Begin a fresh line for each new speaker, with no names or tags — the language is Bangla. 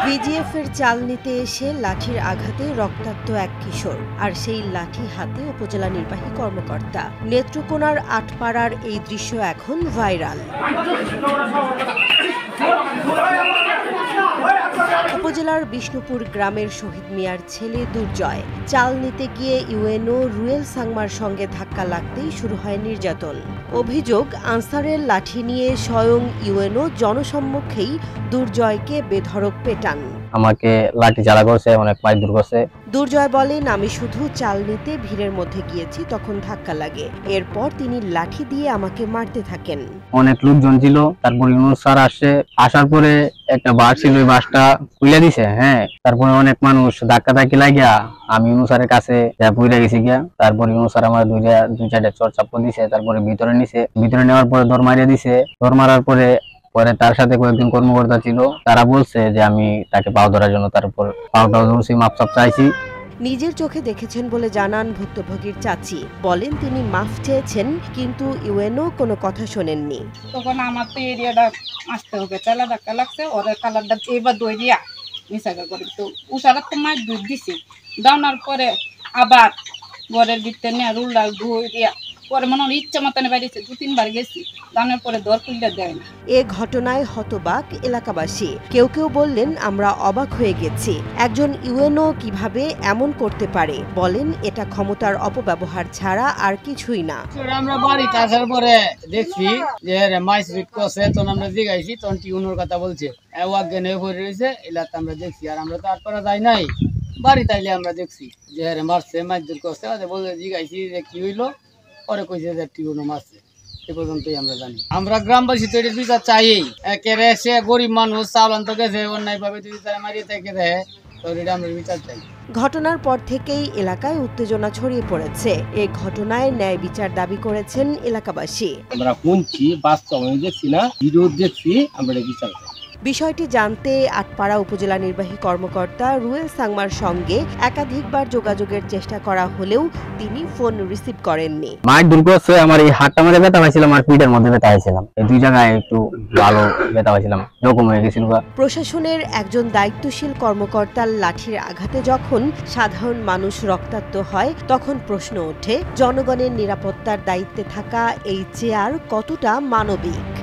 বিজিএফের চাল নিতে এসে লাঠির আঘাতে রক্তাক্ত এক কিশোর, আর সেই লাঠি হাতে উপজেলা নির্বাহী কর্মকর্তা। নেত্রকোনার আটপাড়ার এই দৃশ্য এখন ভাইরাল। উপজেলার বিষ্ণুপুর গ্রামের শহীদ মিয়ার ছেলে দুর্জয় চাল নিতে গিয়ে ইউএনও রুয়েল সাংমার সঙ্গে ধাক্কা লাগতেই শুরু হয় নির্যাতন। অভিযোগ, আনসারের লাঠি নিয়ে স্বয়ং ইউএনও জনসম্মুখেই দুর্জয়কে বেধড়ক পেটান।
আমাকে লাঠি চালা করছে, অনেক মারধর করছে।
দুর্জয় বলেন, আমি শুধু চাল নিতে ভিড়ের মধ্যে গিয়েছি, তখন ধাক্কা লাগে। এরপর তিনি লাঠি দিয়ে আমাকে মারতে থাকেন।
অনেক লোকজন ছিল, তারপর ইউনুস স্যার আসার পরে একটা বাস ছিল, ওই বাসটা খুলে দিছে। তারপরে অনেক মানুষ ধাক্কা ধাক্কি লাগিয়া আমি ইউনুস স্যারের কাছে পুড়ে গেছি গিয়া। তারপর ইউনুস স্যার আমার দুই চারটা চর চাপ্পল দিছে, তারপরে ভিতরে নিছে। ভিতরে নেওয়ার পরে দৌড় মারিয়ে দিছে। দৌড় মারার পরে তার সাথে কয়েকজন কর্মকর্তা ছিল, তারা বলছে যে আমি তাকে পাও ধরার জন্য, তারপর পাওটাও ধরছি, মাপচাপ চাইছি।
নিজের চোখে দেখেছেন বলে জানান ভুক্তভোগীর চাচি। বলেন, তিনি মাফ চেয়েছেন, কিন্তু ইউএনও কোনো কথা শোনেননি।
তখন আমার তো এরিয়াটা আসতে হবে, তেলা ধাক্কা লাগছে, ওরা কালারটা এবার দই দিয়া মিশাগা করে। তো উষারা তো মাছ দুধ দিছি, দাওনার পরে আবার ঘরের ভিতরে নিয়ে রুলটা ধুই দিয়া পরে মনে হয় ইচ্ছা মতনে বাড়িছে। 2-3 বার গেছি, দানের পরে দর খুললে দেয় না।
এ ঘটনায় হতবাক এলাকাবাসী। কেউ কেউ বললেন, আমরা অবাক হয়ে গেছি, একজন ইউএনও কিভাবে এমন করতে পারে। বলেন, এটা ক্ষমতার অপব্যবহার ছাড়া আর কিছুই না।
আমরা বাড়িতে আসার পরে দেখছি যে মাইস রিট করছে, তখন আমরা জিগাইছি, তখন টিউনোর কথা বলছে ওয়াজ্ঞানে পড়ে রয়েছে। এলাকা আমরা দেখছি, আর আমরা তো আটপাড়া যাই নাই, বাড়িতে আইলে আমরা দেখছি যে মারছে, মাইজুর করছে। বলে জিগাইছি যে কি হইলো, পরে কইছে যে টিউনো মারছে। এ পর্যন্তই আমরা জানি। আমরা গ্রামবাসী তো এটার বিচার চাই। একেবারে সে গরিব মানুষ, চাউল আনতে গেছে, অন্যায় ভাবে যদি তারা মারিয়ে থেকে দেয়, তো এটা আমরা বিচার চাই।
ঘটনার পর থেকেই এলাকায় উত্তেজনা ছড়িয়ে পড়েছে। এ ঘটনায় ন্যায় বিচার দাবি করেছেন এলাকাবাসী।
আমরা শুনছি, বাস্তবে দেখছি না, ভিডিও দেখছি, আমরা বিচার চাই।
বিষয়টি জানতে আটপাড়া উপজেলা নির্বাহী কর্মকর্তা রুয়েল সাংমার সঙ্গে একাধিকবার যোগাযোগের চেষ্টা করা হলেও তিনি ফোন রিসিভ করেননি।
মারধর করছে, আমার এই হাতটা মধ্যে ব্যথা পাইছিলাম, আর পিঠের মধ্যে ব্যথা পাইছিলাম। এই দুই জায়গায় একটু ভালো ব্যথা পাইছিলাম, জখম হয়ে গেছিল।
প্রশাসনের একজন দায়িত্বশীল কর্মকর্তার লাঠির আঘাতে যখন সাধারণ মানুষ রক্তাক্ত হয়, তখন প্রশ্ন ওঠে, জনগণের নিরাপত্তার দায়িত্বে থাকা এই চেয়ার কতটা মানবিক।